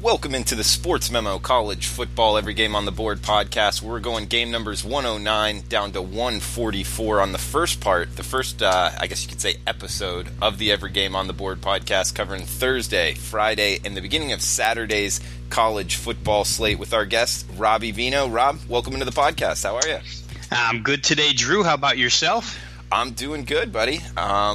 Welcome into the Sportsmemo College Football Every Game on the Board podcast. We're going game numbers 109 down to 144 on the first part, I guess you could say, episode of the Every Game on the Board podcast, covering Thursday, Friday, and the beginning of Saturday's college football slate with our guest, Robbie Veno. Rob, welcome into the podcast. How are you? I'm good today, Drew. How about yourself? I'm doing good, buddy.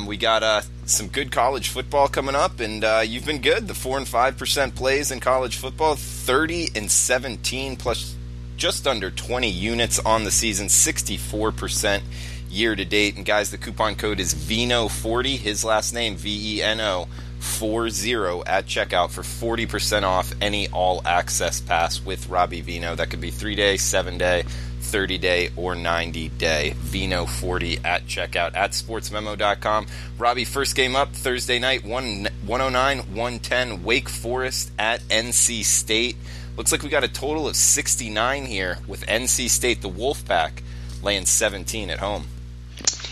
We got some good college football coming up, and you've been good. The 4 and 5% plays in college football, 30 and 17, plus just under 20 units on the season, 64% year to date. And guys, the coupon code is Veno40. His last name Veno 40 at checkout for 40% off any all access pass with Robbie Veno. That could be 3-day, 7-day. 30-day or 90-day. Veno40 at checkout at sportsmemo.com. Robbie, first game up Thursday night, 109-110, Wake Forest at NC State. Looks like we got a total of 69 here with NC State, the Wolfpack, laying 17 at home.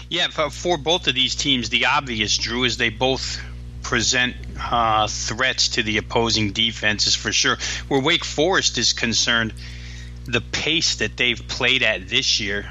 Yeah, for both of these teams, the obvious, Drew, is they both present threats to the opposing defenses for sure. Where Wake Forest is concerned, the pace that they've played at this year,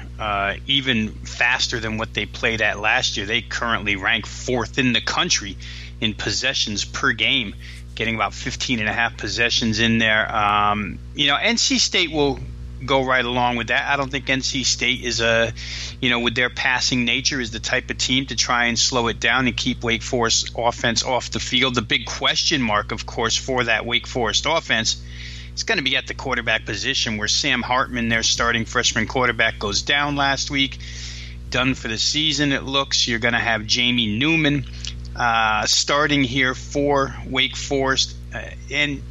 even faster than what they played at last year. They currently rank 4th in the country in possessions per game, getting about 15 and a half possessions in there. NC State will go right along with that. I don't think NC State is with their passing nature, is the type of team to try and slow it down and keep Wake Forest offense off the field. The big question mark, of course, for that Wake Forest offense, it's going to be at the quarterback position, where Sam Hartman, their starting freshman quarterback, goes down last week. Done for the season, it looks. You're going to have Jamie Newman starting here for Wake Forest. They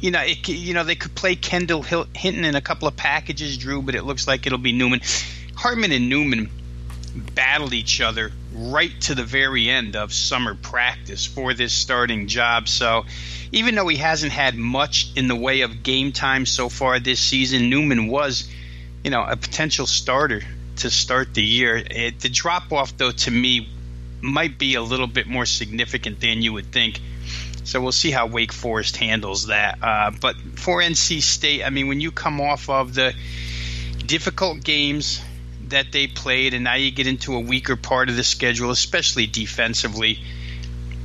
could play Kendall Hinton in a couple of packages, Drew, but it looks like it'll be Newman. Hartman and Newman battled each other right to the very end of summer practice for this starting job. So even though he hasn't had much in the way of game time so far this season, Newman was, a potential starter to start the year. The drop-off, though, to me, might be a little bit more significant than you would think. So we'll see how Wake Forest handles that. But for NC State, when you come off of the difficult games that they played, and now you get into a weaker part of the schedule, especially defensively.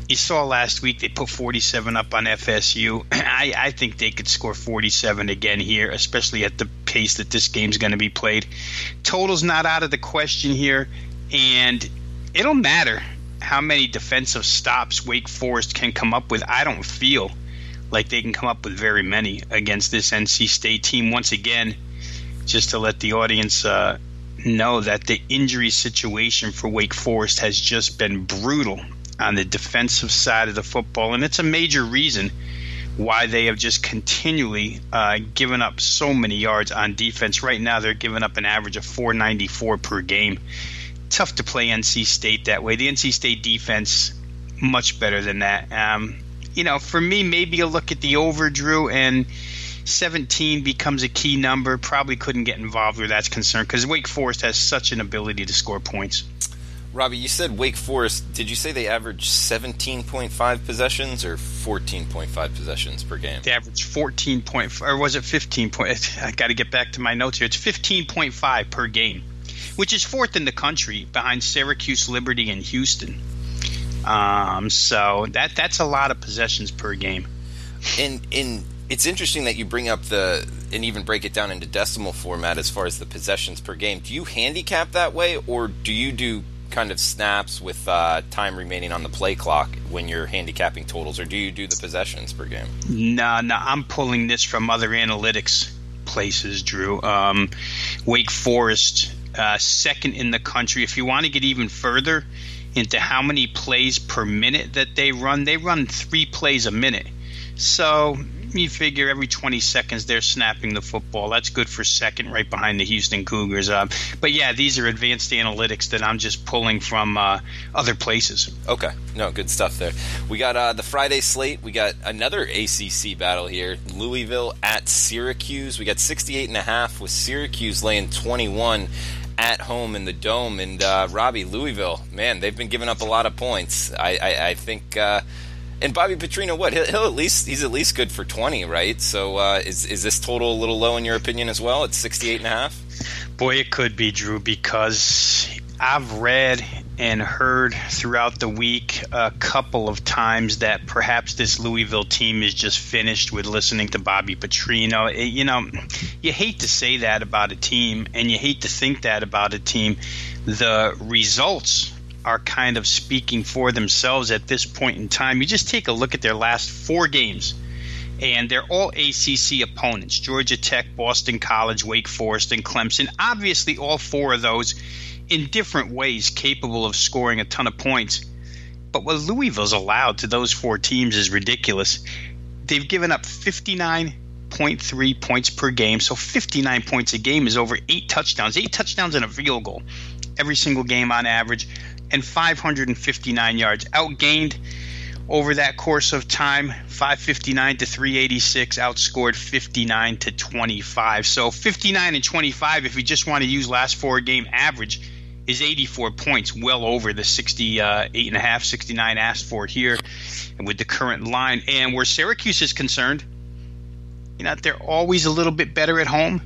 You saw last week they put 47 up on FSU. I think they could score 47 again here, especially at the pace that this game's going to be played. Total's not out of the question here, and it'll matter how many defensive stops Wake Forest can come up with. I don't feel like they can come up with very many against this NC State team. Once again, just to let the audience know that the injury situation for Wake Forest has just been brutal on the defensive side of the football, and it's a major reason why they have just continually given up so many yards on defense. Right now they're giving up an average of 494 per game. Tough to play NC State that way. The NC State defense, much better than that. For me, maybe a look at the over, Drew, and 17 becomes a key number. Probably couldn't get involved where that's concerned, because Wake Forest has such an ability to score points. Robbie, you said Wake Forest. Did you say they average 17.5 possessions or 14.5 possessions per game? They average 14 point, or was it 15 point? I got to get back to my notes here. It's 15.5 per game, which is 4th in the country behind Syracuse, Liberty, and Houston. So that's a lot of possessions per game. And it's interesting that you bring up and even break it down into decimal format as far as the possessions per game. Do you handicap that way, or do you do kind of snaps with time remaining on the play clock when you're handicapping totals, or do you do the possessions per game? No, I'm pulling this from other analytics places, Drew. Wake Forest, 2nd in the country. If you want to get even further into how many plays per minute that they run 3 plays a minute. So you figure every 20 seconds they're snapping the football. That's good for 2nd, right behind the Houston Cougars. But yeah, these are advanced analytics that I'm just pulling from other places. Okay. No, good stuff there. We got the Friday slate. We got another ACC battle here. Louisville at Syracuse. We got 68.5 with Syracuse laying 21 at home in the Dome. And Robbie, Louisville, man, they've been giving up a lot of points. I think And Bobby Petrino, what he's at least good for 20, right? So is this total a little low in your opinion as well? It's 68.5. Boy, it could be, Drew, because I've read and heard throughout the week a couple of times that perhaps this Louisville team is just finished with listening to Bobby Petrino. You hate to say that about a team, and you hate to think that about a team. The results are kind of speaking for themselves at this point in time. You just take a look at their last 4 games, and they're all ACC opponents: Georgia Tech, Boston College, Wake Forest, and Clemson. Obviously, all 4 of those in different ways capable of scoring a ton of points. But what Louisville's allowed to those 4 teams is ridiculous. They've given up 59.3 points per game, so 59 points a game is over 8 touchdowns and a field goal every single game on average, and 559 yards. Outgained over that course of time, 559 to 386, outscored 59 to 25. So 59 and 25, if you just want to use last 4 game average, is 84 points, well over the 68.5, 69 asked for here with the current line. And where Syracuse is concerned, they're always a little bit better at home.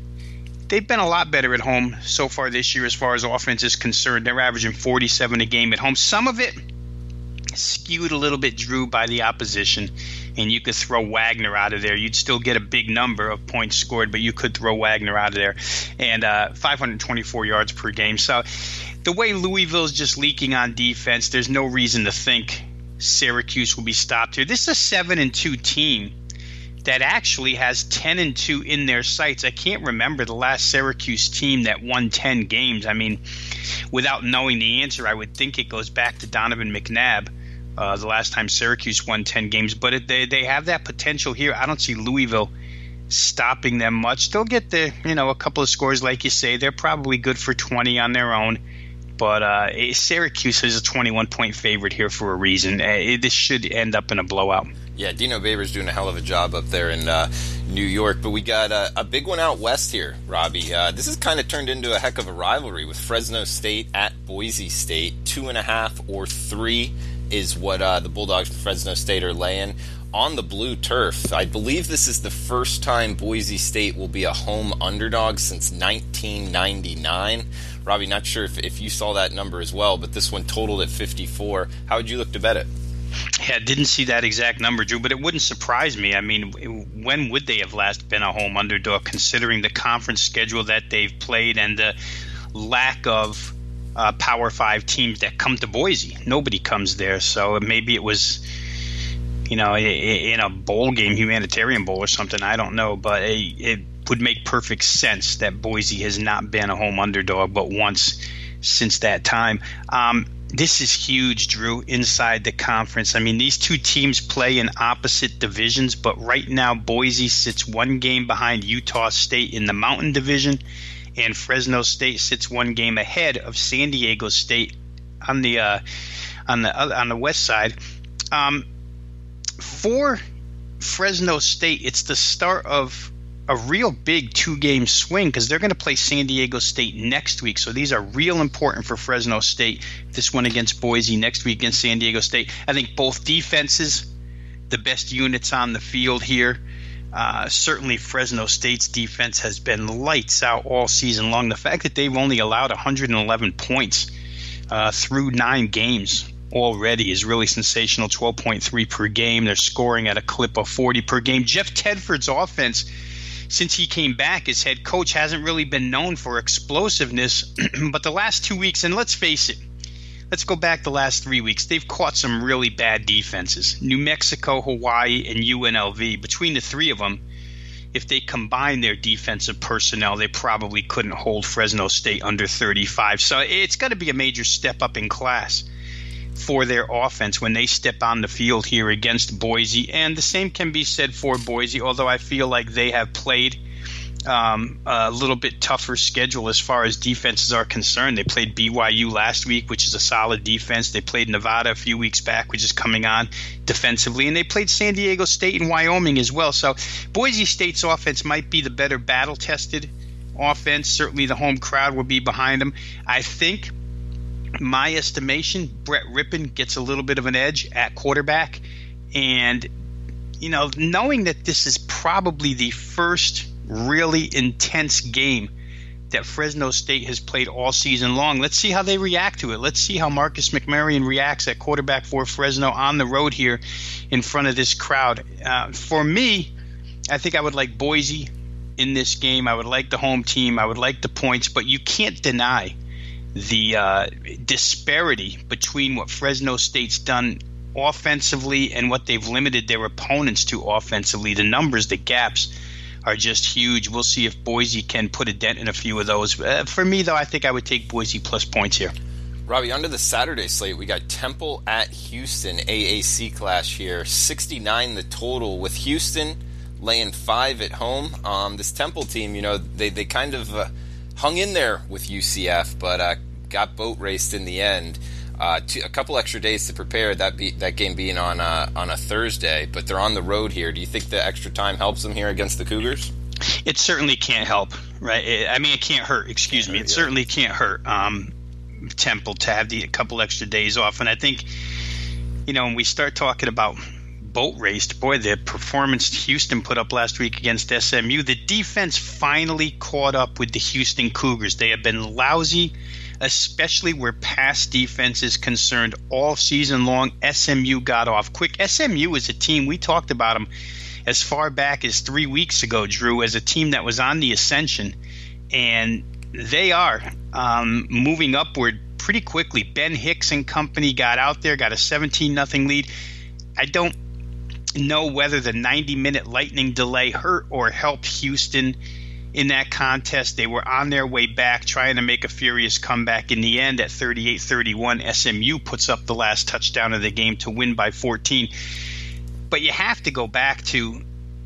They've been a lot better at home so far this year as far as offense is concerned. They're averaging 47 a game at home. Some of it skewed a little bit, Drew, by the opposition, and you could throw Wagner out of there. You'd still get a big number of points scored, but you could throw Wagner out of there. And 524 yards per game. So the way Louisville's just leaking on defense, there's no reason to think Syracuse will be stopped here. This is a 7-2 team that actually has 10-2 in their sights. I can't remember the last Syracuse team that won 10 games. I mean, without knowing the answer, I would think it goes back to Donovan McNabb, the last time Syracuse won 10 games. But they have that potential here. I don't see Louisville stopping them much. They'll get a couple of scores, like you say. They're probably good for 20 on their own. But Syracuse is a 21-point favorite here for a reason. This should end up in a blowout. Yeah, Dino Babers doing a hell of a job up there in New York. But we got a big one out west here, Robbie. This has kind of turned into a heck of a rivalry with Fresno State at Boise State. 2.5 or 3 is what the Bulldogs from Fresno State are laying on the blue turf. I believe this is the first time Boise State will be a home underdog since 1999. Robbie, not sure if you saw that number as well, but this one totaled at 54. How would you look to bet it? Yeah, I didn't see that exact number, Drew, but it wouldn't surprise me. I mean, when would they have last been a home underdog, considering the conference schedule that they've played and the lack of Power 5 teams that come to Boise? Nobody comes there, so maybe it was, in a bowl game, humanitarian bowl or something. I don't know, but it would make perfect sense that Boise has not been a home underdog but once since that time. This is huge, Drew, inside the conference. I mean, these 2 teams play in opposite divisions, but right now Boise sits 1 game behind Utah State in the Mountain Division, and Fresno State sits 1 game ahead of San Diego State on the west side. For Fresno State, it's the start of a real big 2-game swing because they're going to play San Diego State next week. So these are real important for Fresno State. This one against Boise, next week against San Diego State. I think both defenses, the best units on the field here. Certainly Fresno State's defense has been lights out all season long. The fact that they've only allowed 111 points through 9 games already is really sensational. 12.3 per game. They're scoring at a clip of 40 per game. Jeff Tedford's offense, since he came back as head coach, hasn't really been known for explosiveness. But the last 2 weeks, and let's face it, let's go back the last 3 weeks, they've caught some really bad defenses. New Mexico, Hawaii, and UNLV. Between the 3 of them, if they combine their defensive personnel, they probably couldn't hold Fresno State under 35. So it's got to be a major step up in class for their offense when they step on the field here against Boise. And the same can be said for Boise, although I feel like they have played a little bit tougher schedule as far as defenses are concerned. They played BYU last week, which is a solid defense. They played Nevada a few weeks back, which is coming on defensively. And they played San Diego State and Wyoming as well. So Boise State's offense might be the better battle-tested offense. Certainly the home crowd will be behind them. I think, my estimation, Brett Rippon gets a little bit of an edge at quarterback. And, knowing that this is probably the first really intense game that Fresno State has played all season long, let's see how they react to it. Let's see how Marcus McMaryion reacts at quarterback for Fresno on the road here in front of this crowd. For me, I think I would like Boise in this game. I would like the home team. I would like the points, but you can't deny the disparity between what Fresno State's done offensively and what they've limited their opponents to offensively. The numbers, the gaps are just huge. We'll see if Boise can put a dent in a few of those. For me, though, I think I would take Boise plus points here. Robbie, under the Saturday slate, we got Temple at Houston, AAC clash here. 69 the total, with Houston laying 5 at home. This Temple team, they kind of hung in there with UCF, but got boat raced in the end. A couple extra days to prepare, that game being on a Thursday, but they're on the road here. Do you think the extra time helps them here against the Cougars? It certainly can't help, right? It can't hurt, excuse me. It certainly can't hurt Temple to have a couple extra days off. And I think, when we start talking about boat raced, boy, the performance Houston put up last week against SMU, the defense finally caught up with the Houston Cougars. They have been lousy, especially where pass defense is concerned all season long. SMU got off quick. SMU is a team, we talked about them as far back as 3 weeks ago, Drew, as a team that was on the ascension, and they are moving upward pretty quickly. Ben Hicks and company got out there, got a 17-0 lead. I don't know whether the 90-minute lightning delay hurt or helped Houston in that contest. They were on their way back, trying to make a furious comeback. In the end, at 38-31, SMU puts up the last touchdown of the game to win by 14. But you have to go back to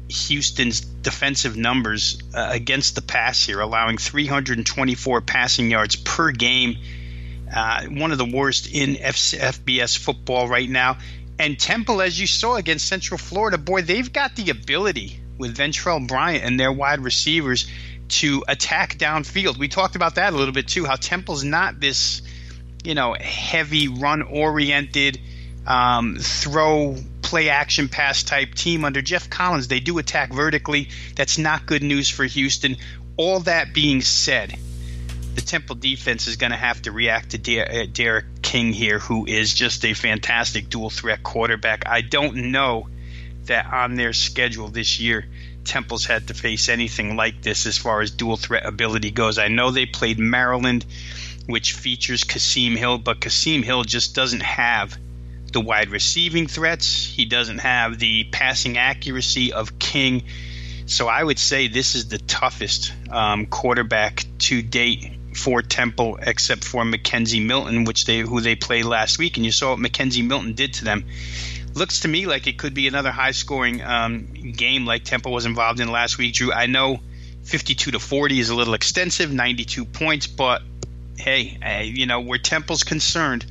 Houston's defensive numbers against the pass here, allowing 324 passing yards per game, one of the worst in FBS football right now. And Temple, as you saw against Central Florida, boy, they've got the ability with Ventrell Bryant and their wide receivers to attack downfield. We talked about that a little bit too, how Temple's not this, heavy run-oriented, throw, play-action pass type team. Under Jeff Collins, they do attack vertically. That's not good news for Houston. All that being said, the Temple defense is going to have to react to Derek King here, who is just a fantastic dual-threat quarterback. I don't know that on their schedule this year Temple's had to face anything like this as far as dual-threat ability goes. I know they played Maryland, which features Kasim Hill, but Kasim Hill just doesn't have the wide receiving threats. He doesn't have the passing accuracy of King. So I would say this is the toughest quarterback to date for Temple, except for Mackenzie Milton, who they played last week, and you saw what Mackenzie Milton did to them. Looks to me like it could be another high-scoring game like Temple was involved in last week, Drew. I know 52-40 is a little extensive, 92 points, but hey, where Temple's concerned,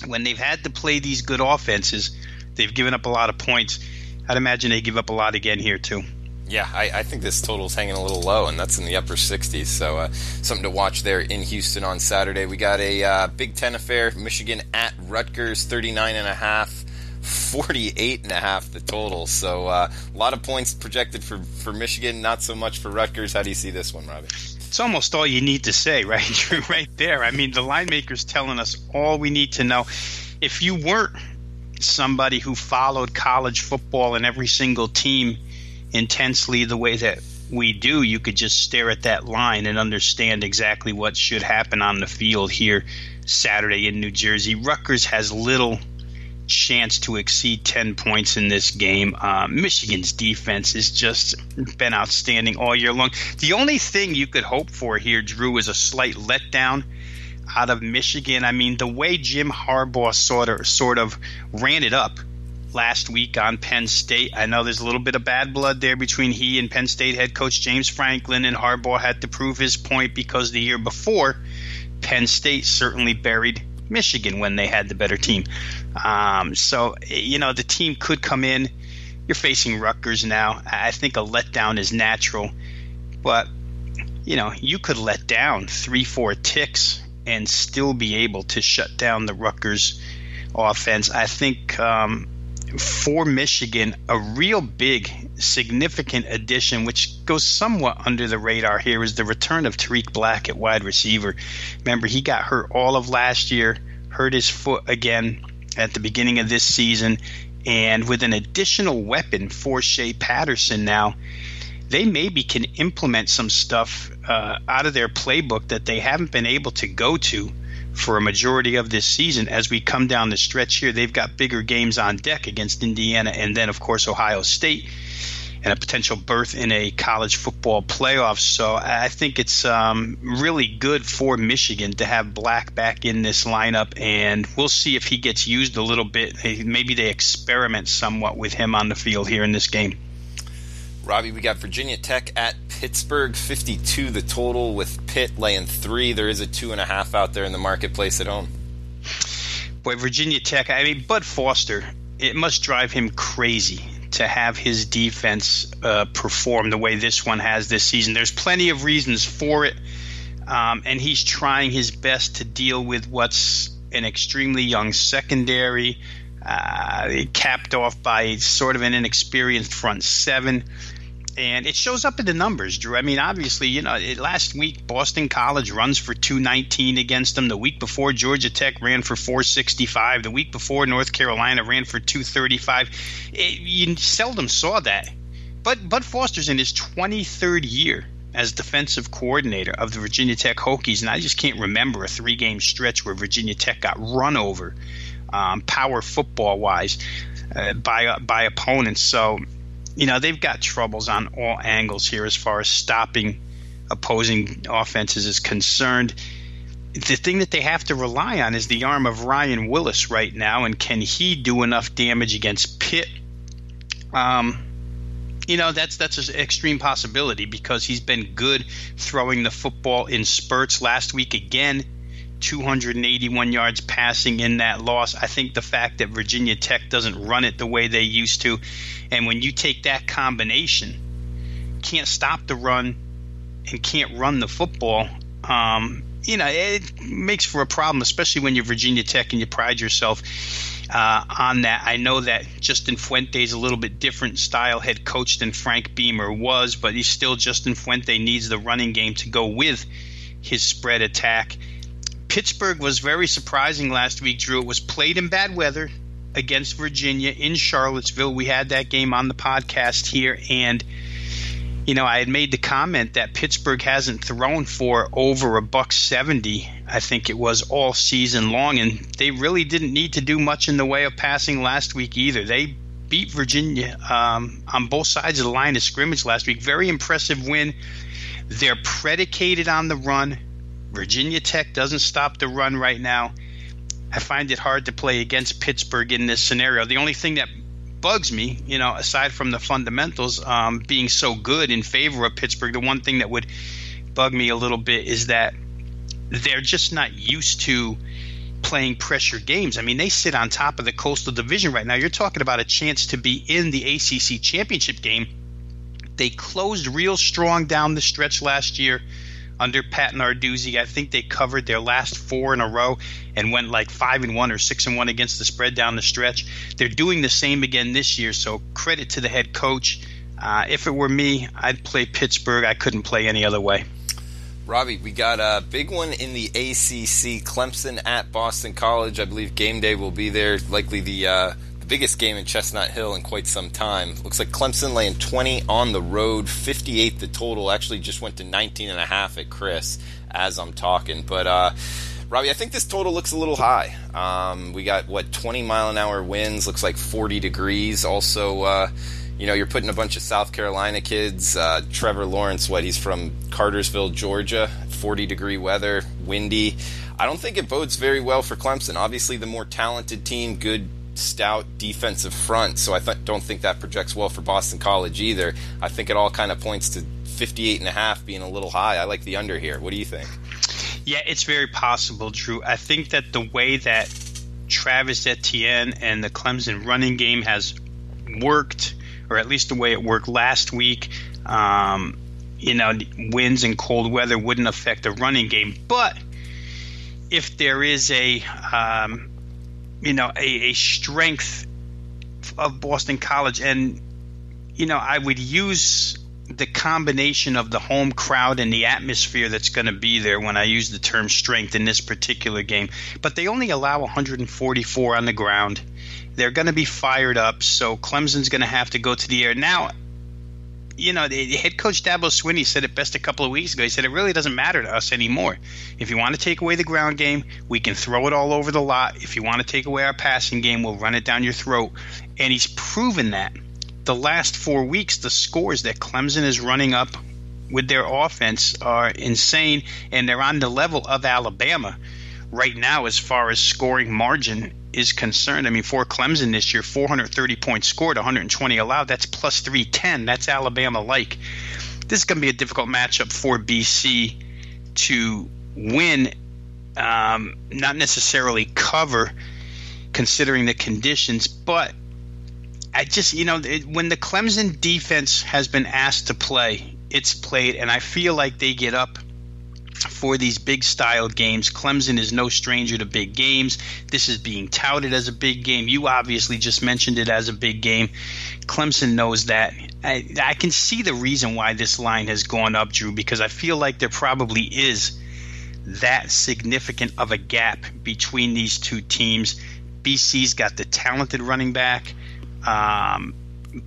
when they've had to play these good offenses, they've given up a lot of points. I'd imagine they give up a lot again here too. Yeah, I think this total's hanging a little low, and that's in the upper 60s, so something to watch there in Houston on Saturday. We got a Big Ten affair, Michigan at Rutgers, 39.5, 48.5 the total, so a lot of points projected for Michigan, not so much for Rutgers. How do you see this one, Robbie? It's almost all you need to say, right, Drew, right there. I mean, the line maker's telling us all we need to know. If you weren't somebody who followed college football and every single team intensely the way that we do, you could just stare at that line and understand exactly what should happen on the field here Saturday in New Jersey. Rutgers has little chance to exceed 10 points in this game. Michigan's defense has just been outstanding all year long. The only thing you could hope for here, Drew, is a slight letdown out of Michigan. I mean, the way Jim Harbaugh sort of ran it up last week on Penn State. I know there's a little bit of bad blood there between he and Penn State head coach James Franklin, and Harbaugh had to prove his point because the year before, Penn State certainly buried Michigan when they had the better team. So, the team could come in. You're facing Rutgers now. I think a letdown is natural. But, you could let down 3-4 ticks and still be able to shut down the Rutgers offense. I think for Michigan, a real big, significant addition, which goes somewhat under the radar here, is the return of Tariq Black at wide receiver. Remember, he got hurt all of last year, hurt his foot again at the beginning of this season, and with an additional weapon for Shea Patterson now, they maybe can implement some stuff out of their playbook that they haven't been able to go to for a majority of this season. As we come down the stretch here, they've got bigger games on deck against Indiana and then, of course, Ohio State, and a potential berth in a college football playoff. So I think it's really good for Michigan to have Black back in this lineup, and we'll see if he gets used a little bit. Maybe they experiment somewhat with him on the field here in this game. Robbie, we got Virginia Tech at Pittsburgh, 52 the total, with Pitt laying 3. There is a 2.5 out there in the marketplace at home. Boy, Virginia Tech, I mean, Bud Foster, it must drive him crazy to have his defense perform the way this one has this season. There's plenty of reasons for it, and he's trying his best to deal with what's an extremely young secondary, capped off by sort of an inexperienced front seven. And it shows up in the numbers, Drew. I mean, obviously, last week Boston College runs for 219 against them. The week before, Georgia Tech ran for 465. The week before, North Carolina ran for 235. You seldom saw that. But Bud Foster's in his 23rd year as defensive coordinator of the Virginia Tech Hokies, and I just can't remember a 3-game stretch where Virginia Tech got run over power football-wise by opponents. So they've got troubles on all angles here as far as stopping opposing offenses is concerned. The thing that they have to rely on is the arm of Ryan Willis right now, and can he do enough damage against Pitt? That's an extreme possibility because he's been good throwing the football in spurts. Last week again, 281 yards passing in that loss. I think the fact that Virginia Tech doesn't run it the way they used to, and when you take that combination, can't stop the run and can't run the football, it makes for a problem, especially when you're Virginia Tech and you pride yourself on that. I know that Justin Fuente's a little bit different style head coach than Frank Beamer was, but he's still Justin Fuente needs the running game to go with his spread attack. Pittsburgh was very surprising last week, Drew. It was played in bad weather against Virginia in Charlottesville. We had that game on the podcast here, and I had made the comment that Pittsburgh hasn't thrown for over $170, I think it was, all season long, and they really didn't need to do much in the way of passing last week either. They beat Virginia on both sides of the line of scrimmage last week. Very impressive win. They're predicated on the run. Virginia Tech doesn't stop the run right now. I find it hard to play against Pittsburgh in this scenario. The only thing that bugs me, aside from the fundamentals being so good in favor of Pittsburgh, the one thing that would bug me a little bit is that they're just not used to playing pressure games. I mean, they sit on top of the Coastal Division right now. You're talking about a chance to be in the ACC championship game. They closed real strong down the stretch last year under Pat Narduzzi. I think they covered their last 4 in a row and went like 5-1 or 6-1 against the spread down the stretch. They're doing the same again this year, so credit to the head coach. If it were me, I'd play Pittsburgh. I couldn't play any other way. Robbie, we got a big one in the ACC, Clemson at Boston College. I believe game day will be there, likely the biggest game in Chestnut Hill in quite some time. Looks like Clemson laying 20 on the road, 58 the total. Actually just went to 19.5 at Chris as I'm talking. But Robbie, I think this total looks a little high. We got 20-mile-an-hour winds, looks like 40 degrees. Also, you're putting a bunch of South Carolina kids. Trevor Lawrence, he's from Cartersville, Georgia. 40-degree weather, windy. I don't think it bodes very well for Clemson. Obviously, the more talented team, good, stout defensive front, so I don't think that projects well for Boston College either. I think it all kind of points to 58.5 being a little high. I like the under here. What do you think? Yeah, it's very possible, Drew. I think that the way that Travis Etienne and the Clemson running game has worked, or at least the way it worked last week, winds and cold weather wouldn't affect the running game. But if there is a strength of Boston College, and I would use the combination of the home crowd and the atmosphere that's going to be there when I use the term strength in this particular game. But they only allow 144 on the ground. They're going to be fired up, so Clemson's going to have to go to the air. Now, the head coach Dabo Swinney said it best a couple of weeks ago. He said it really doesn't matter to us anymore. If you want to take away the ground game, we can throw it all over the lot. If you want to take away our passing game, we'll run it down your throat. And he's proven that. The last 4 weeks, the scores that Clemson is running up with their offense are insane, and they're on the level of Alabama right now as far as scoring margin is concerned. I mean, for Clemson this year, 430 points scored, 120 allowed. That's plus 310. That's Alabama-like. This is going to be a difficult matchup for BC to win, not necessarily cover considering the conditions, but I just, when the Clemson defense has been asked to play, it's played, and I feel like they get up for these big style games. Clemson is no stranger to big games. This is being touted as a big game. You obviously just mentioned it as a big game. Clemson knows that. I can see the reason why this line has gone up, Drew, because I feel like there probably is that significant of a gap between these two teams. BC's got the talented running back.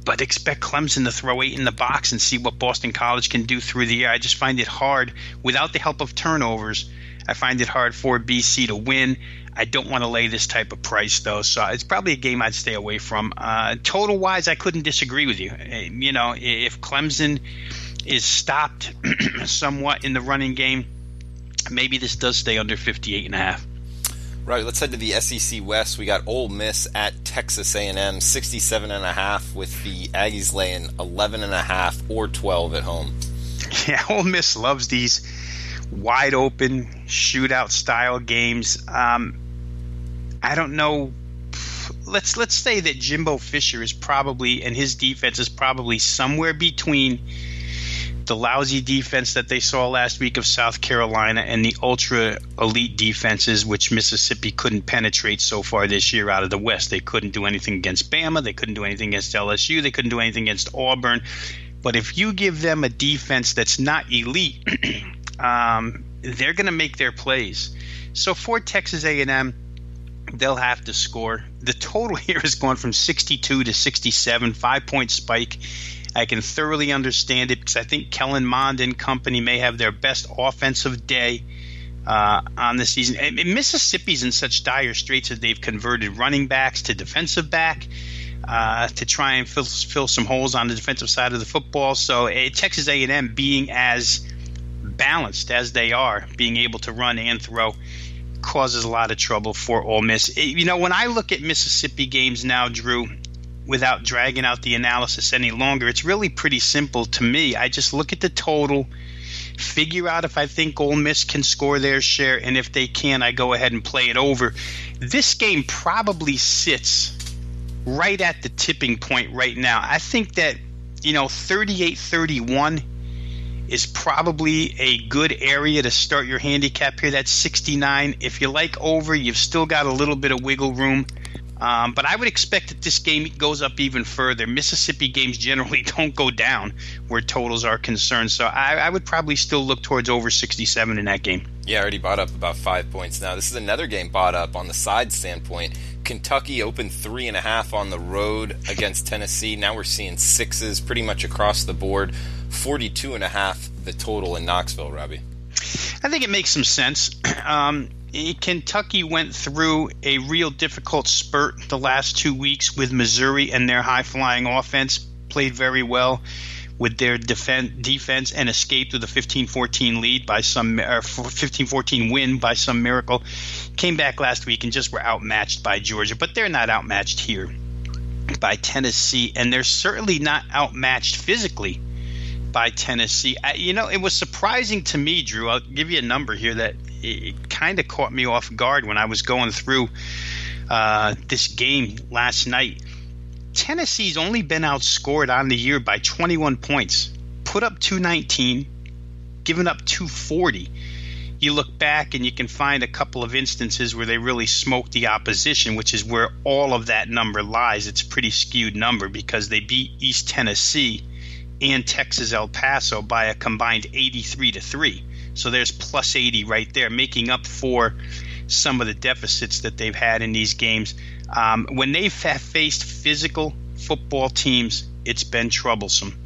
But expect Clemson to throw 8 in the box and see what Boston College can do through the air. I just find it hard, without the help of turnovers, I find it hard for BC to win. I don't want to lay this type of price, though, so it's probably a game I'd stay away from. Total-wise, I couldn't disagree with you. If Clemson is stopped somewhat in the running game, maybe this does stay under 58.5. Right, let's head to the SEC West. We got Ole Miss at Texas A&M, 67.5, with the Aggies laying 11.5 or 12 at home. Yeah, Ole Miss loves these wide open shootout style games. I don't know. Let's say that Jimbo Fisher is probably, and his defense is probably somewhere between the lousy defense that they saw last week of South Carolina and the ultra elite defenses which Mississippi couldn't penetrate so far this year out of the West. They couldn't do anything against Bama. They couldn't do anything against LSU. They couldn't do anything against Auburn. But if you give them a defense that's not elite, they're going to make their plays. So for Texas A&M, they'll have to score. The total here has gone from 62 to 67, 5-point spike. I can thoroughly understand it because I think Kellen Mond and company may have their best offensive day on the season. And Mississippi's in such dire straits that they've converted running backs to defensive back to try and fill some holes on the defensive side of the football. So Texas A&M being as balanced as they are, being able to run and throw, causes a lot of trouble for Ole Miss. When I look at Mississippi games now, Drew, without dragging out the analysis any longer, it's really pretty simple to me. I just look at the total, figure out if I think Ole Miss can score their share, and if they can, I go ahead and play it over. This game probably sits right at the tipping point right now. I think that 38-31 is probably a good area to start your handicap here. That's 69. If you like over, you've still got a little bit of wiggle room. But I would expect that this game goes up even further. Mississippi games generally don't go down where totals are concerned. So I would probably still look towards over 67 in that game. Yeah, I already bought up about 5 points now. This is another game bought up on the side standpoint. Kentucky opened 3.5 on the road against Tennessee. Now we're seeing 6s pretty much across the board. 42.5 the total in Knoxville, Robbie. I think it makes some sense. Kentucky went through a real difficult spurt the last 2 weeks with Missouri and their high-flying offense. Played very well with their defense and escaped with a 15-14 lead by 15-14 win by some miracle. Came back last week and just were outmatched by Georgia, but they're not outmatched here by Tennessee, and they're certainly not outmatched physically by Tennessee. It was surprising to me, Drew. I'll give you a number here that it kind of caught me off guard when I was going through this game last night. Tennessee's only been outscored on the year by 21 points, put up 219, given up 240. you look back and you can find a couple of instances where they really smoked the opposition, which is where all of that number lies. It's a pretty skewed number because they beat East Tennessee and Texas El Paso by a combined 83-3. So there's plus 80 right there, making up for some of the deficits that they've had in these games. When they've faced physical football teams, it's been troublesome.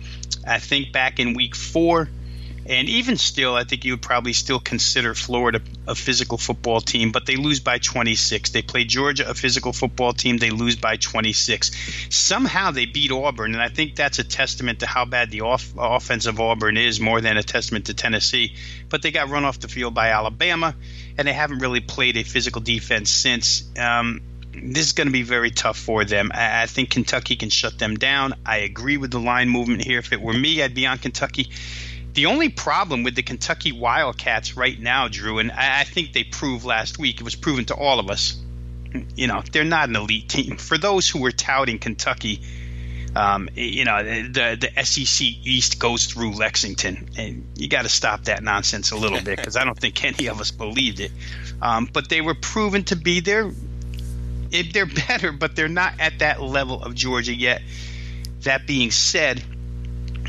I think back in week 4, and even still, I think you would probably still consider Florida a physical football team, but they lose by 26. They play Georgia, a physical football team. They lose by 26. Somehow they beat Auburn, and I think that's a testament to how bad the offense of Auburn is, more than a testament to Tennessee. But they got run off the field by Alabama, and they haven't really played a physical defense since. This is going to be very tough for them. I think Kentucky can shut them down. I agree with the line movement here. If it were me, I'd be on Kentucky. The only problem with the Kentucky Wildcats right now, Drew, and I think they proved last week, it was proven to all of us, they're not an elite team. For those who were touting Kentucky, the SEC East goes through Lexington, and you got to stop that nonsense a little bit because I don't think any of us believed it. But they were proven to be there. They're better, but they're not at that level of Georgia yet. That being said,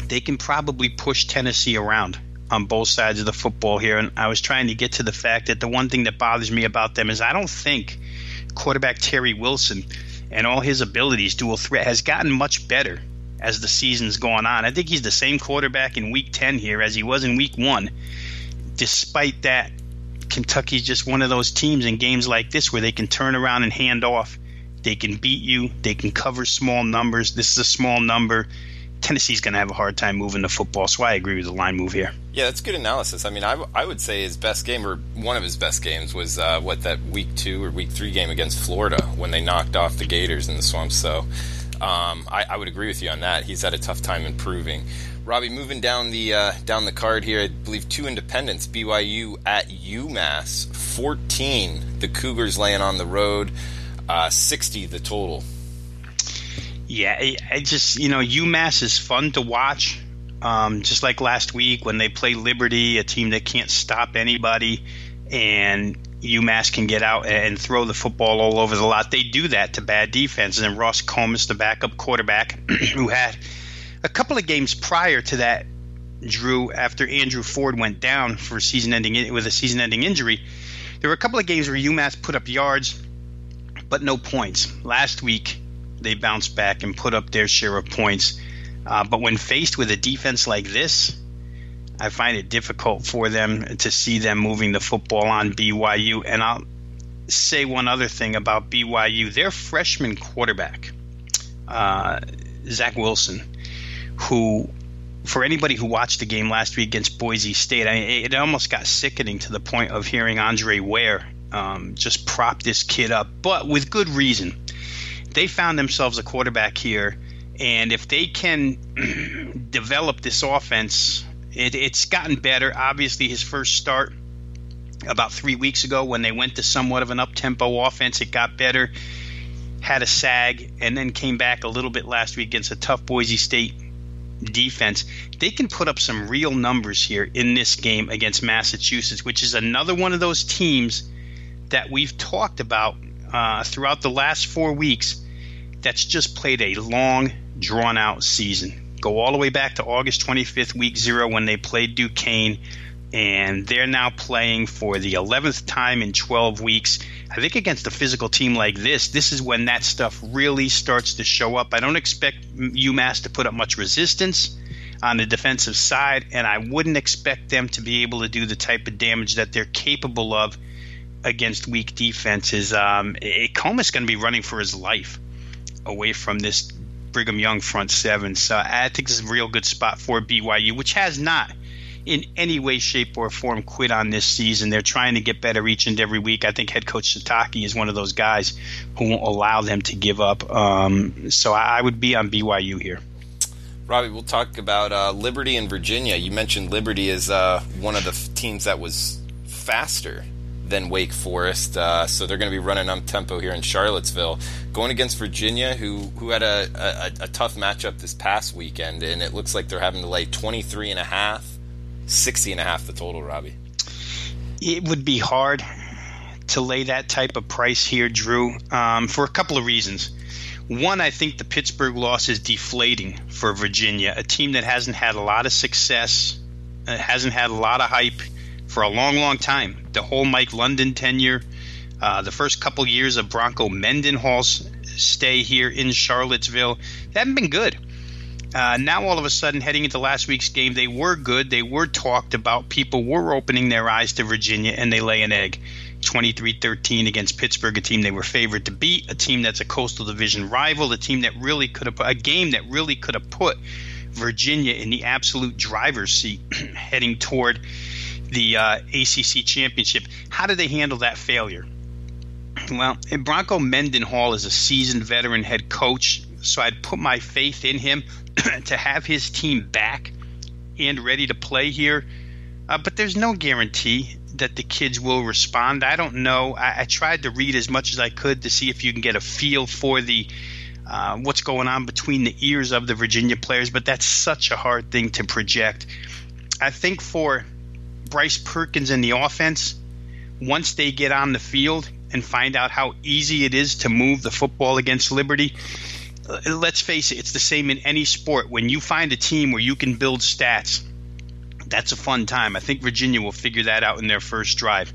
they can probably push Tennessee around on both sides of the football here. And I was trying to get to the fact that the one thing that bothers me about them is I don't think quarterback Terry Wilson and all his abilities, dual threat, has gotten much better as the season's gone on. I think he's the same quarterback in Week 10 here as he was in Week 1. Despite that, Kentucky's just one of those teams in games like this where they can turn around and hand off. They can beat you. They can cover small numbers. This is a small number. Tennessee's going to have a hard time moving the football, so I agree with the line move here. Yeah, that's good analysis. I mean, I would say his best game, or one of his best games, was that Week 2 or Week 3 game against Florida when they knocked off the Gators in the Swamp. So I would agree with you on that. He's had a tough time improving. Robbie, moving down the card here, I believe 2 independents, BYU at UMass, 14. The Cougars laying on the road, 60 the total. Yeah, I just, UMass is fun to watch. Just like last week when they play Liberty, a team that can't stop anybody, and UMass can get out and throw the football all over the lot. They do that to bad defenses. And Ross Comas, the backup quarterback, who had a couple of games prior to that, Drew, after Andrew Ford went down with a season-ending injury, there were a couple of games where UMass put up yards, but no points. Last week, they bounced back and put up their share of points. But when faced with a defense like this, I find it difficult for them to see them moving the football on BYU. And I'll say one other thing about BYU. Their freshman quarterback, Zach Wilson, who, for anybody who watched the game last week against Boise State, it almost got sickening to the point of hearing Andre Ware just prop this kid up, but with good reason. They found themselves a quarterback here, and if they can develop this offense, it's gotten better. Obviously, his first start about 3 weeks ago when they went to somewhat of an up-tempo offense, it got better, had a sag, and then came back a little bit last week against a tough Boise State defense. They can put up some real numbers here in this game against Massachusetts, which is another one of those teams that we've talked about throughout the last 4 weeks that's just played a long, drawn-out season. Go all the way back to August 25th, Week 0, when they played Duquesne, and they're now playing for the 11th time in 12 weeks. I think against a physical team like this is when that stuff really starts to show up. I don't expect UMass to put up much resistance on the defensive side, and I wouldn't expect them to be able to do the type of damage that they're capable of against weak defenses. Coma's going to be running for his life away from this Brigham Young front seven. So I think this is a real good spot for BYU, which has not in any way, shape, or form quit on this season. They're trying to get better each and every week. I think head coach Satake is one of those guys who won't allow them to give up. So I would be on BYU here. Robbie, we'll talk about Liberty and Virginia. You mentioned Liberty as one of the teams that was faster than Wake Forest, so they're going to be running up tempo here in Charlottesville, going against Virginia, who had a tough matchup this past weekend, and it looks like they're having to lay 23.5, 60.5 the total, Robbie. It would be hard to lay that type of price here, Drew, for a couple of reasons. One, I think the Pittsburgh loss is deflating for Virginia, a team that hasn't had a lot of success, hasn't had a lot of hype for a long, long time. The whole Mike London tenure, the first couple years of Bronco Mendenhall's stay here in Charlottesville, they haven't been good. Now all of a sudden, heading into last week's game, they were good. They were talked about. People were opening their eyes to Virginia, and they lay an egg. 23-13 against Pittsburgh, a team they were favored to beat, a team that's a Coastal Division rival, a game that really could have put Virginia in the absolute driver's seat heading toward the ACC championship. How did they handle that failure? Well, Bronco Mendenhall is a seasoned veteran head coach, so I'd put my faith in him to have his team back and ready to play here. But there's no guarantee that the kids will respond. I don't know. I tried to read as much as I could to see if you can get a feel for the what's going on between the ears of the Virginia players, but that's such a hard thing to project. I think for Bryce Perkins and the offense, once they get on the field and find out how easy it is to move the football against Liberty, let's face it, it's the same in any sport. When you find a team where you can build stats, that's a fun time. I think Virginia will figure that out in their first drive.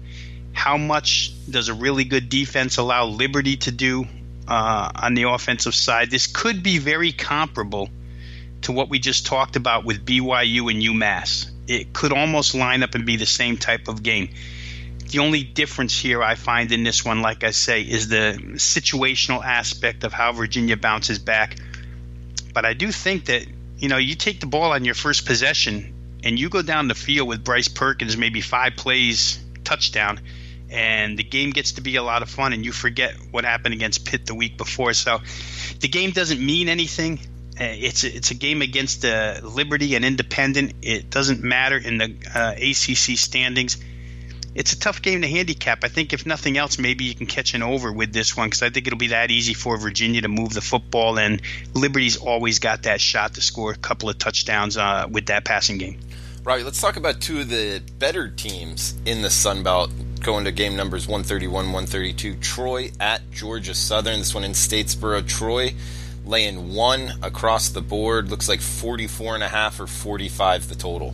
How much does a really good defense allow Liberty to do on the offensive side? This could be very comparable to what we just talked about with BYU and UMass. It could almost line up and be the same type of game. The only difference here I find in this one, like I say, is the situational aspect of how Virginia bounces back. But I do think that, you take the ball on your first possession and you go down the field with Bryce Perkins, maybe 5 plays, touchdown, and the game gets to be a lot of fun, and you forget what happened against Pitt the week before. So the game doesn't mean anything. It's a game against Liberty and Independent. It doesn't matter in the ACC standings. It's a tough game to handicap. I think if nothing else, maybe you can catch an over with this one, because I think it'll be that easy for Virginia to move the football, and Liberty's always got that shot to score a couple of touchdowns with that passing game. Right, let's talk about two of the better teams in the Sun Belt going to game numbers 131, 132. Troy at Georgia Southern. This one in Statesboro. Troy laying 1 across the board. Looks like 44.5 or 45 the total.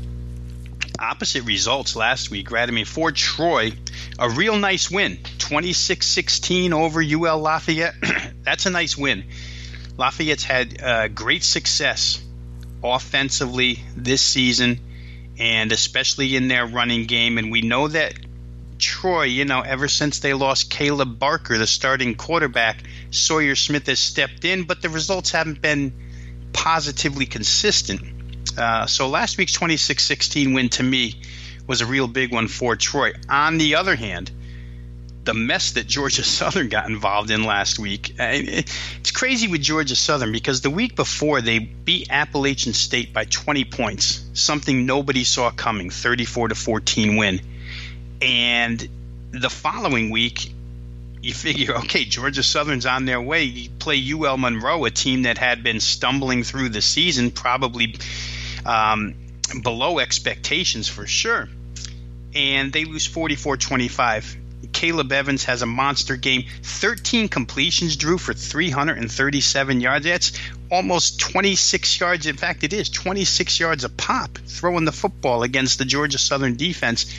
Opposite results last week, right? I mean, for Troy, a real nice win. 26-16 over UL Lafayette. That's a nice win. Lafayette's had great success offensively this season, and especially in their running game. And we know that Troy, ever since they lost Caleb Barker, the starting quarterback, Sawyer Smith has stepped in, but the results haven't been positively consistent. So last week's 26-16 win to me was a real big one for Troy. On the other hand, the mess that Georgia Southern got involved in last week, it's crazy with Georgia Southern, because the week before they beat Appalachian State by 20 points, something nobody saw coming, 34-14 win. And the following week, you figure, okay, Georgia Southern's on their way. You play UL Monroe, a team that had been stumbling through the season, probably below expectations for sure. And they lose 44-25. Caleb Evans has a monster game. 13 completions, Drew, for 337 yards. That's almost 26 yards. In fact, it is 26 yards a pop throwing the football against the Georgia Southern defense.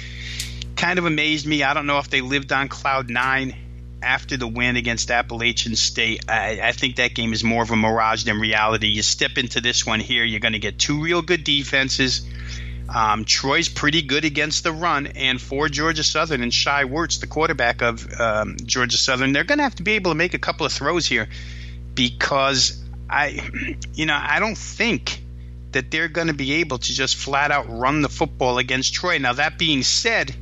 Kind of amazed me. I don't know if they lived on cloud 9 after the win against Appalachian State. I think that game is more of a mirage than reality. You step into this one here, you're going to get 2 real good defenses. Troy's pretty good against the run, and for Georgia Southern and Shai Werts, the quarterback of Georgia Southern, they're going to have to be able to make a couple of throws here, because I don't think that they're going to be able to just flat out run the football against Troy. Now, that being said,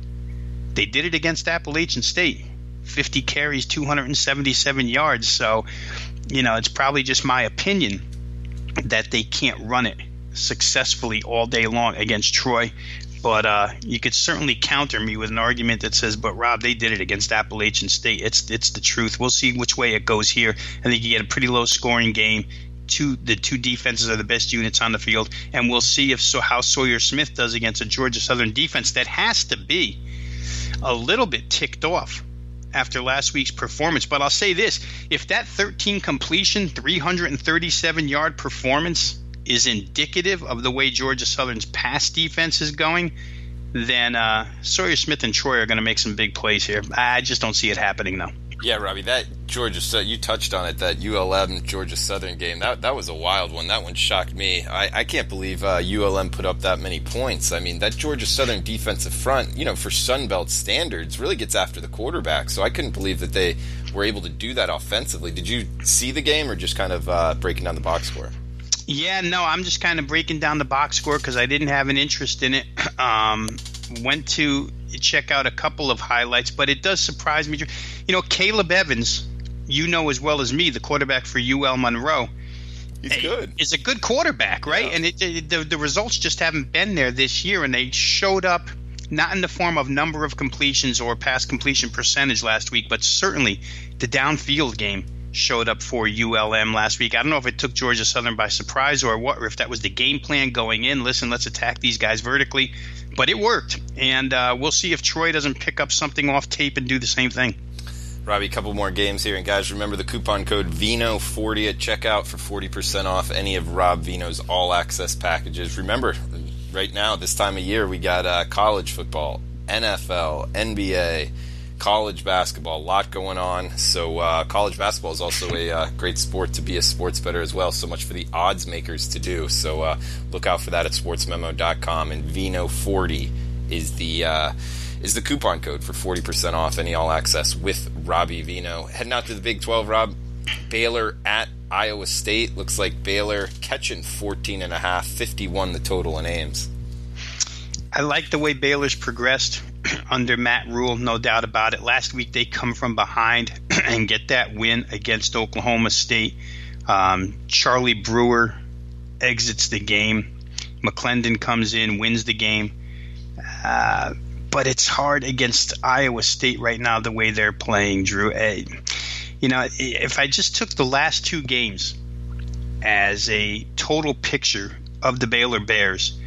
they did it against Appalachian State. 50 carries, 277 yards. So, it's probably just my opinion that they can't run it successfully all day long against Troy. But you could certainly counter me with an argument that says, but Rob, they did it against Appalachian State. It's the truth. We'll see which way it goes here. I think you get a pretty low scoring game. The two defenses are the best units on the field, and we'll see how Sawyer Smith does against a Georgia Southern defense that has to be a little bit ticked off after last week's performance. But I'll say this, if that 13 completion, 337-yard performance is indicative of the way Georgia Southern's pass defense is going, then Sawyer Smith and Troy are going to make some big plays here. I just don't see it happening, though. Yeah, Robbie, that you touched on it, that ULM Georgia Southern game, that was a wild one. That one shocked me. I can't believe ULM put up that many points. I mean, that Georgia Southern defensive front, for Sun Belt standards, really gets after the quarterback. So I couldn't believe that they were able to do that offensively. Did you see the game or just kind of breaking down the box score? Yeah, no, I'm just kind of breaking down the box score because I didn't have an interest in it. Went to check out a couple of highlights, but it does surprise me. Caleb Evans, as well as me, the quarterback for UL Monroe, he's good. Is a good quarterback, right? Yeah. And the results just haven't been there this year, and they showed up not in the form of number of completions or pass completion percentage last week, but certainly the downfield game showed up for ULM last week. I don't know if it took Georgia Southern by surprise or what, or if that was the game plan going in. Listen, let's attack these guys vertically. But it worked, and we'll see if Troy doesn't pick up something off tape and do the same thing. Robbie, a couple more games here. And guys, remember the coupon code VENO40 at checkout for 40% off any of Rob Veno's all-access packages. Remember, right now, this time of year, we got college football, NFL, NBA, college basketball, a lot going on. So college basketball is also a great sport to be a sports bettor as well. So much for the odds makers to do. So look out for that at sportsmemo.com. And Veno40 is the coupon code for 40% off any all access with Robbie Veno. Heading out to the Big 12, Rob. Baylor at Iowa State. Looks like Baylor catching 14.5, 51 the total in Ames. I like the way Baylor's progressed under Matt Rule, no doubt about it. Last week they come from behind and get that win against Oklahoma State. Charlie Brewer exits the game. McClendon comes in, wins the game. But it's hard against Iowa State right now the way they're playing, Drew. If I just took the last two games as a total picture of the Baylor Bears,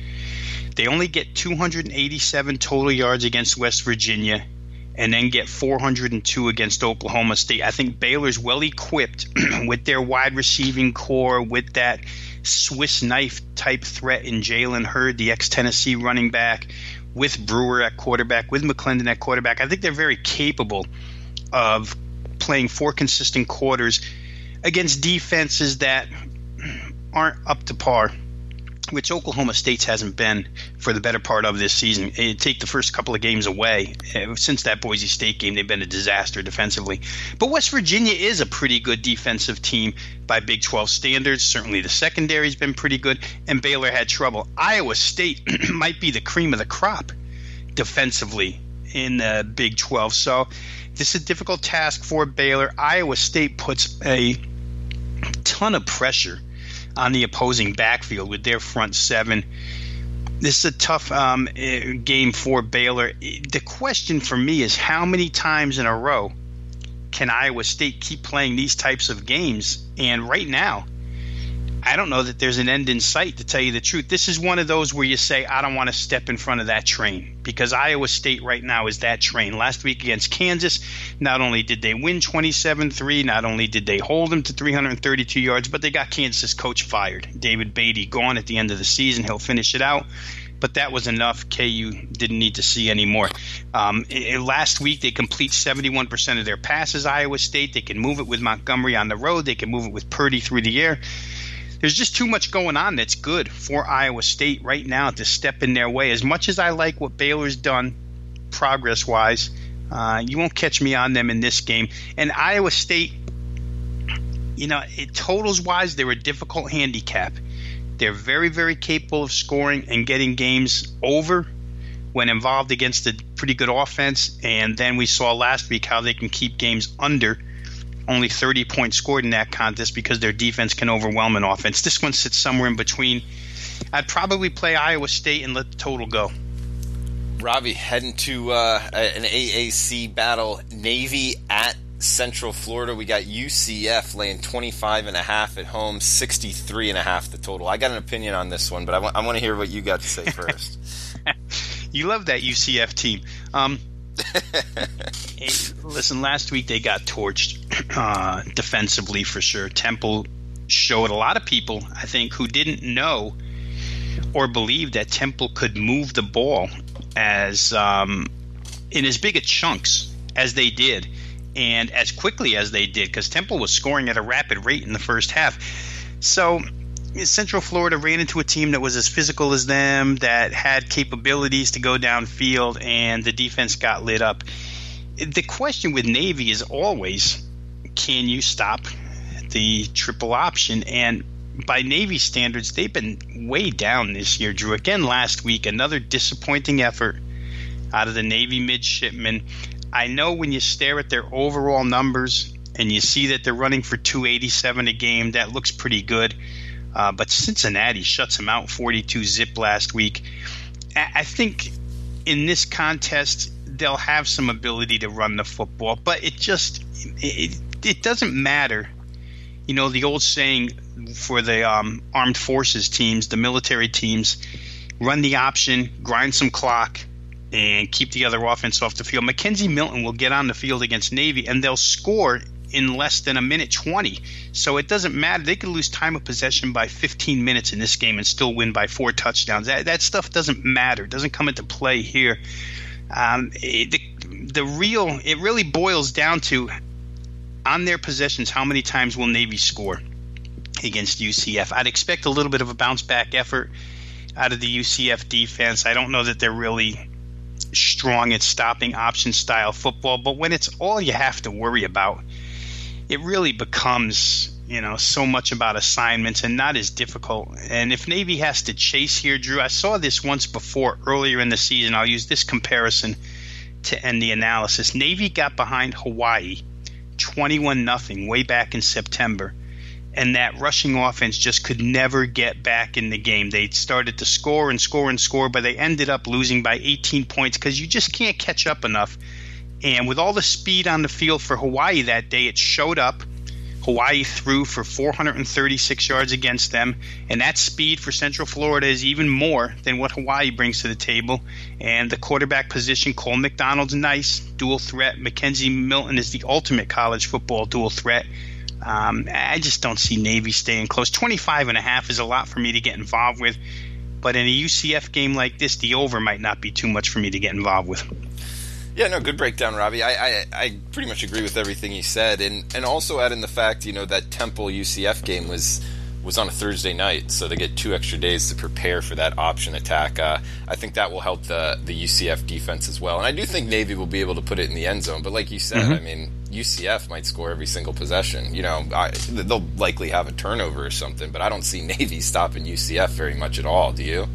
they only get 287 total yards against West Virginia and then get 402 against Oklahoma State. I think Baylor's well equipped with their wide receiving core, with that Swiss knife type threat in Jalen Hurd, the ex-Tennessee running back, with Brewer at quarterback, with McClendon at quarterback. I think they're very capable of playing 4 consistent quarters against defenses that aren't up to par, which Oklahoma State's hasn't been for the better part of this season. Take the first couple of games away. Since that Boise State game, they've been a disaster defensively. But West Virginia is a pretty good defensive team by Big 12 standards. Certainly the secondary's been pretty good, and Baylor had trouble. Iowa State might be the cream of the crop defensively in the Big 12. So this is a difficult task for Baylor. Iowa State puts a ton of pressure on the opposing backfield with their front seven. This is a tough game for Baylor. The question for me is, how many times in a row can Iowa State keep playing these types of games? And right now, I don't know that there's an end in sight, to tell you the truth. This is one of those where you say, I don't want to step in front of that train, because Iowa State right now is that train. Last week against Kansas, not only did they win 27-3, not only did they hold them to 332 yards, but they got Kansas coach fired. David Beatty gone at the end of the season. He'll finish it out. But that was enough. KU didn't need to see any more. Last week, they complete 71% of their passes, Iowa State. They can move it with Montgomery on the road. They can move it with Purdy through the air. There's just too much going on that's good for Iowa State right now to step in their way. As much as I like what Baylor's done progress-wise, you won't catch me on them in this game. And Iowa State, totals-wise, they're a difficult handicap. They're very, very capable of scoring and getting games over when involved against a pretty good offense. And then we saw last week how they can keep games under. Only 30 points scored in that contest because their defense can overwhelm an offense. This one sits somewhere in between. I'd probably play Iowa State and let the total go. Robbie, heading to an AAC battle. Navy at Central Florida. We got UCF laying 25.5 at home, 63.5 the total. I got an opinion on this one, but I want to hear what you got to say first. You love that UCF team. Hey, listen, last week they got torched defensively for sure. Temple showed a lot of people, I think, who didn't know or believe that Temple could move the ball as in as big a chunks as they did and as quickly as they did, because Temple was scoring at a rapid rate in the first half. So Central Florida ran into a team that was as physical as them, that had capabilities to go downfield, and the defense got lit up. The question with Navy is always, can you stop the triple option? And by Navy standards, they've been way down this year, Drew. Again, last week, another disappointing effort out of the Navy midshipmen. I know when you stare at their overall numbers and you see that they're running for 287 a game, that looks pretty good. But Cincinnati shuts them out 42-zip last week. I think in this contest, they'll have some ability to run the football, but it doesn't matter. You know, the old saying for the armed forces teams, the military teams, run the option, grind some clock, and keep the other offense off the field. Mackenzie Milton will get on the field against Navy, and they'll score in less than a minute 20. So it doesn't matter. They could lose time of possession by 15 minutes in this game and still win by 4 touchdowns. That stuff doesn't matter. It doesn't come into play here. It really boils down to, on their possessions, how many times will Navy score against UCF? I'd expect a little bit of a bounce-back effort out of the UCF defense. I don't know that they're really strong at stopping option-style football, but when it's all you have to worry about, it really becomes, so much about assignments and not as difficult. And if Navy has to chase here, Drew, I saw this once before earlier in the season. I'll use this comparison to end the analysis. Navy got behind Hawaii 21-0 way back in September, and that rushing offense just could never get back in the game. They started to score and score and score, but they ended up losing by 18 points because you just can't catch up enough. And with all the speed on the field for Hawaii that day, it showed up. Hawaii threw for 436 yards against them, and that speed for Central Florida is even more than what Hawaii brings to the table. And the quarterback position, Cole McDonald's nice, dual threat. Mackenzie Milton is the ultimate college football dual threat. I just don't see Navy staying close. 25.5 is a lot for me to get involved with, but in a UCF game like this, the over might not be too much for me to get involved with. Yeah, no, good breakdown, Robbie. I pretty much agree with everything you said, and also add in the fact, that Temple UCF game was on a Thursday night, so they get 2 extra days to prepare for that option attack. I think that will help the UCF defense as well, and I do think Navy will be able to put it in the end zone. But like you said, I mean, UCF might score every single possession. They'll likely have a turnover or something, but I don't see Navy stopping UCF very much at all. Do you?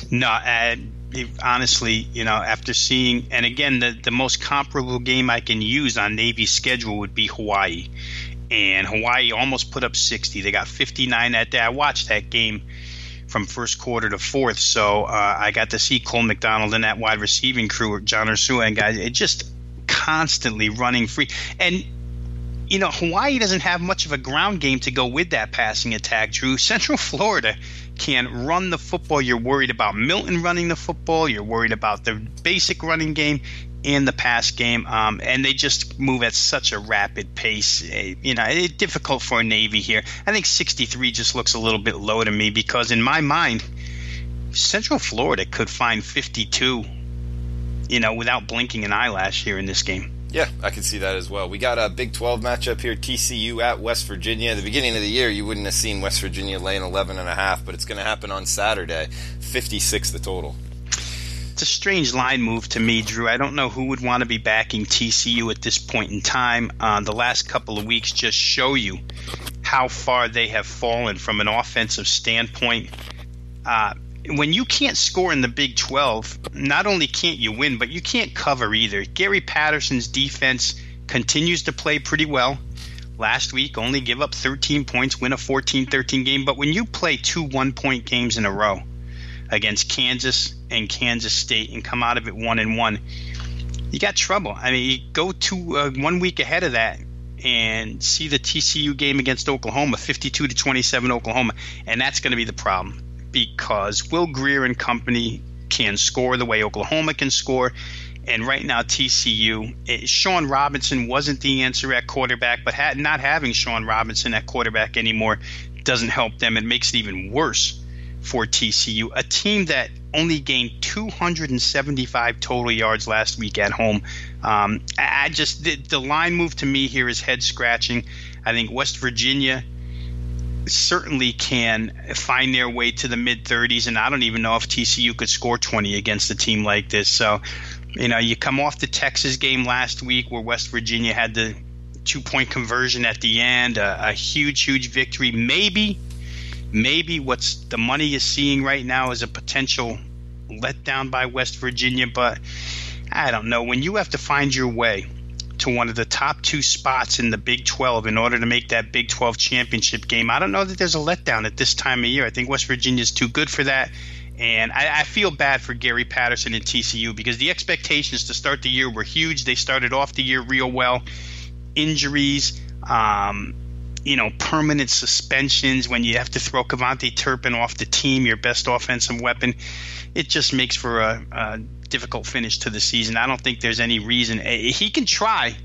No, honestly, after seeing, and again, the most comparable game I can use on Navy's schedule would be Hawaii. And Hawaii almost put up 60. They got 59 that day. I watched that game from first quarter to fourth, so I got to see Cole McDonald and that wide receiving crew, John Ursua and guys, it just constantly running free. And Hawaii doesn't have much of a ground game to go with that passing attack, Drew. Central Florida can run the football. You're worried about Milton running the football. You're worried about the basic running game and the pass game, and they just move at such a rapid pace. It's difficult for Navy here. I think 63 just looks a little bit low to me because in my mind, Central Florida could find 52, without blinking an eyelash here in this game. Yeah, I can see that as well. We got a Big 12 matchup here, TCU at West Virginia. At the beginning of the year, you wouldn't have seen West Virginia laying 11.5, but it's going to happen on Saturday. 56 the total. It's a strange line move to me, Drew. I don't know who would want to be backing TCU at this point in time. The last couple of weeks just show you how far they have fallen from an offensive standpoint. When you can't score in the Big 12, not only can't you win, but you can't cover either. Gary Patterson's defense continues to play pretty well. Last week, only give up 13 points, win a 14-13 game. But when you play 2 one-point games in a row against Kansas and Kansas State and come out of it 1-1, you got trouble. I mean, you go to 1 week ahead of that and see the TCU game against Oklahoma, 52-27 Oklahoma, and that's going to be the problem. Because Will Grier and company can score the way Oklahoma can score, And right now, TCU, Sean Robinson wasn't the answer at quarterback, but not having Sean Robinson at quarterback anymore doesn't help them. It makes it even worse for TCU, a team that only gained 275 total yards last week at home. The line move to me here is head scratching. I think West Virginia certainly can find their way to the mid-30s, and I don't even know if TCU could score 20 against a team like this. So, you come off the Texas game last week where West Virginia had the 2-point conversion at the end, a huge victory. Maybe what's the money is seeing right now is a potential letdown by West Virginia, but I don't know. When you have to find your way to one of the top 2 spots in the Big 12 in order to make that Big 12 championship game, I don't know that there's a letdown at this time of year. I think West Virginia is too good for that. And I feel bad for Gary Patterson and TCU because the expectations to start the year were huge. They started off the year real well. Injuries, permanent suspensions when you have to throw Kevontae Turpin off the team, your best offensive weapon. It just makes for a difficult finish to the season. I don't think there's any reason. He can try,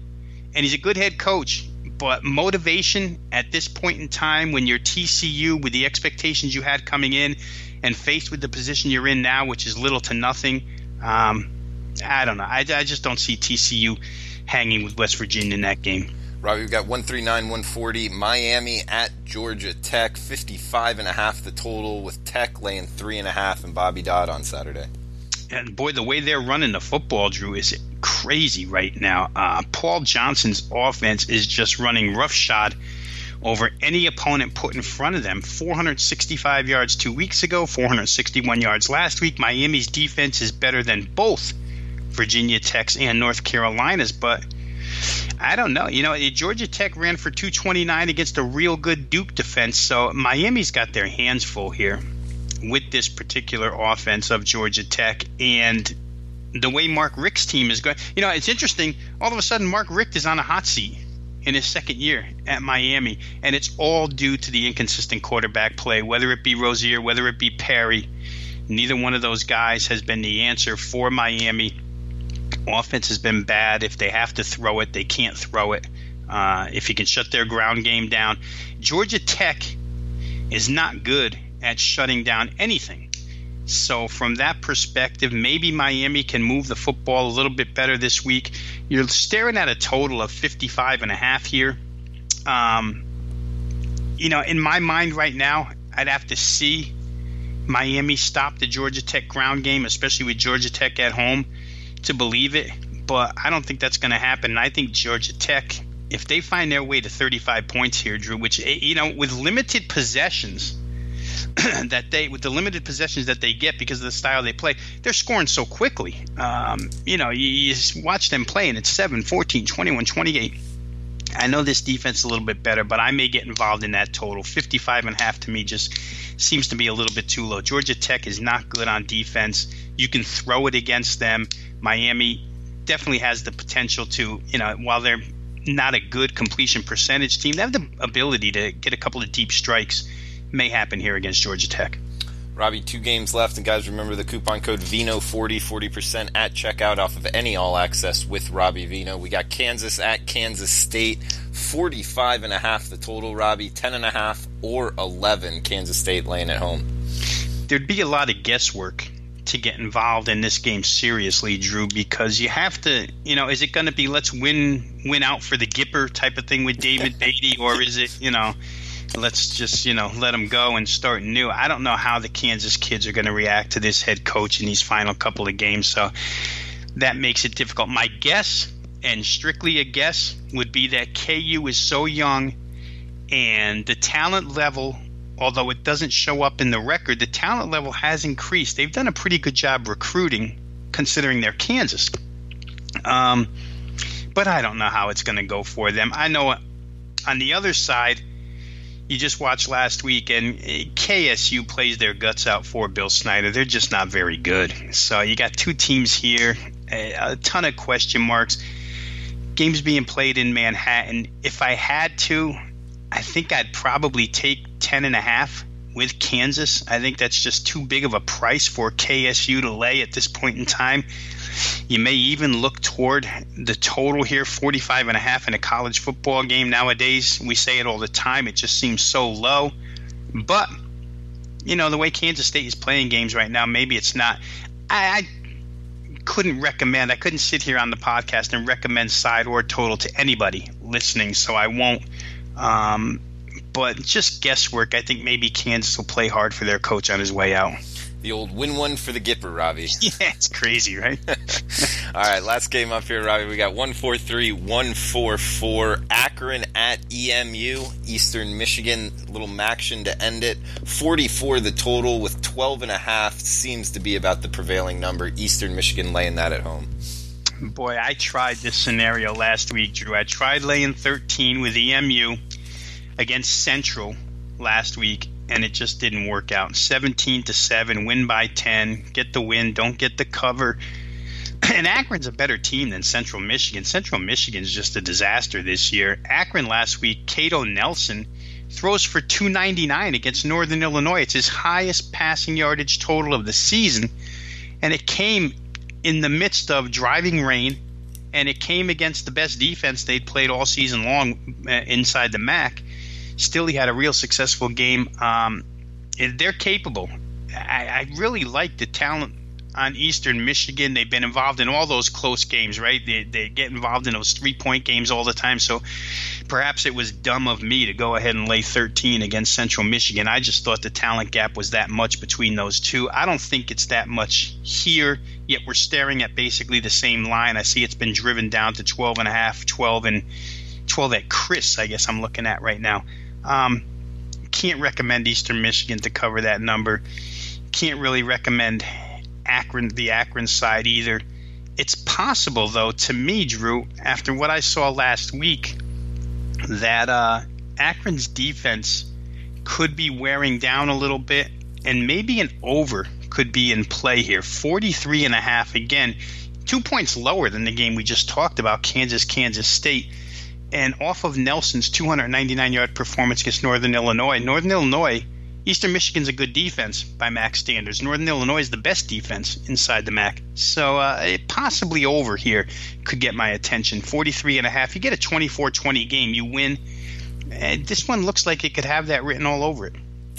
and he's a good head coach. But motivation at this point in time when you're TCU with the expectations you had coming in and faced with the position you're in now, which is little to nothing, I don't know. I just don't see TCU hanging with West Virginia in that game. Robbie, we've got 139-140. Miami at Georgia Tech, 55.5 the total, with Tech laying 3.5 in Bobby Dodd on Saturday. And boy, the way they're running the football, Drew, is crazy right now. Paul Johnson's offense is just running roughshod over any opponent put in front of them. 465 yards 2 weeks ago, 461 yards last week. Miami's defense is better than both Virginia Tech's and North Carolina's, but I don't know. Georgia Tech ran for 229 against a real good Duke defense, so Miami's got their hands full here with this particular offense of Georgia Tech and the way Mark Richt's team is going. It's interesting. All of a sudden, Mark Richt is on a hot seat in his second year at Miami, and it's all due to the inconsistent quarterback play, whether it be Rozier, whether it be Perry. Neither one of those guys has been the answer for Miami. Offense has been bad. If they have to throw it, they can't throw it. If you can shut their ground game down. Georgia Tech is not good at shutting down anything. So from that perspective, maybe Miami can move the football a little bit better this week. You're staring at a total of 55.5 here. In my mind right now, I'd have to see Miami stop the Georgia Tech ground game, especially with Georgia Tech at home, to believe it. But I don't think that's going to happen. And I think Georgia Tech, if they find their way to 35 points here, Drew, which, with limited possessions with the limited possessions that they get because of the style they play, they're scoring so quickly. You watch them play and it's 7, 14, 21, 28. I know this defense is a little bit better, but I may get involved in that total. 55.5 to me just seems to be a little bit too low. Georgia Tech is not good on defense. You can throw it against them. Miami definitely has the potential to, while they're not a good completion percentage team, they have the ability to get a couple of deep strikes. May happen here against Georgia Tech. Robbie, 2 games left, and guys, remember the coupon code Veno 40% at checkout off of any All Access with Robbie Veno. We got Kansas at Kansas State, 45.5 the total, Robbie, 10.5 or 11 Kansas State laying at home. There'd be a lot of guesswork to get involved in this game seriously, Drew, because you have to, is it going to be let's win out for the Gipper type of thing with David Beatty, or is it, let's just, let them go and start new? I don't know how the Kansas kids are going to react to this head coach in these final couple of games, so that makes it difficult. My guess, and strictly a guess, would be that KU is so young and the talent level, although it doesn't show up in the record, the talent level has increased. They've done a pretty good job recruiting considering they're Kansas. But I don't know how it's going to go for them. I know on the other side, you just watched last week, and KSU plays their guts out for Bill Snyder. They're just not very good. So you got 2 teams here, a ton of question marks. Games being played in Manhattan. If I had to, I think I'd probably take 10.5 with Kansas. I think that's just too big of a price for KSU to lay at this point in time. You may even look toward the total here, 45.5 in a college football game nowadays. We say it all the time. It just seems so low. But, the way Kansas State is playing games right now, maybe it's not. I couldn't sit here on the podcast and recommend side or total to anybody listening, so I won't. But just guesswork. I think maybe Kansas will play hard for their coach on his way out. The old win one for the Gipper, Robbie. Yeah, it's crazy, right? All right, last game up here, Robbie. We got 143, 144. Akron at EMU, Eastern Michigan. Little Maction to end it. 44 the total with 12.5 seems to be about the prevailing number. Eastern Michigan laying that at home. Boy, I tried this scenario last week, Drew. I tried laying 13 with EMU against Central last week, and it just didn't work out. 17-7, win by 10, get the win, don't get the cover. And Akron's a better team than Central Michigan. Central Michigan's just a disaster this year. Akron last week, Cato Nelson throws for 299 against Northern Illinois. It's his highest passing yardage total of the season, and it came in the midst of driving rain, and it came against the best defense they'd played all season long inside the MAC. Still, he had a real successful game. They're capable. I really like the talent on Eastern Michigan. They've been involved in all those close games, right? They get involved in those 3-point games all the time. So perhaps it was dumb of me to go ahead and lay 13 against Central Michigan. I just thought the talent gap was that much between those two. I don't think it's that much here, yet we're staring at basically the same line. I see it's been driven down to 12.5, 12 at Chris, I guess I'm looking at right now. Can't recommend Eastern Michigan to cover that number. Can't really recommend the Akron side either. It's possible, though, to me, Drew, after what I saw last week, that Akron's defense could be wearing down a little bit, and maybe an over could be in play here. 43.5, again, 2 points lower than the game we just talked about, Kansas State. And off of Nelson's 299-yard performance against Northern Illinois, Eastern Michigan's a good defense by MAC standards. Northern Illinois is the best defense inside the MAC. So possibly over here could get my attention. 43.5. You get a 24-20 game. You win. This one looks like it could have that written all over it.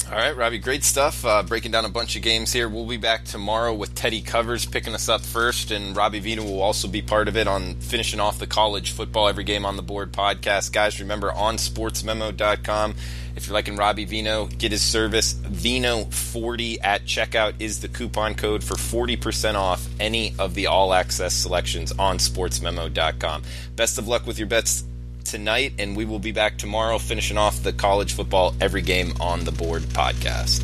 All right, Robbie, great stuff. Breaking down a bunch of games here. We'll be back tomorrow with Teddy Covers picking us up first, and Robbie Veno will also be part of it on finishing off the college football every game on the board podcast. Guys, remember on sportsmemo.com, if you're liking Robbie Veno, get his service. Veno40 at checkout is the coupon code for 40% off any of the all-access selections on sportsmemo.com. Best of luck with your bets tonight, and we will be back tomorrow finishing off the college football every game on the board podcast.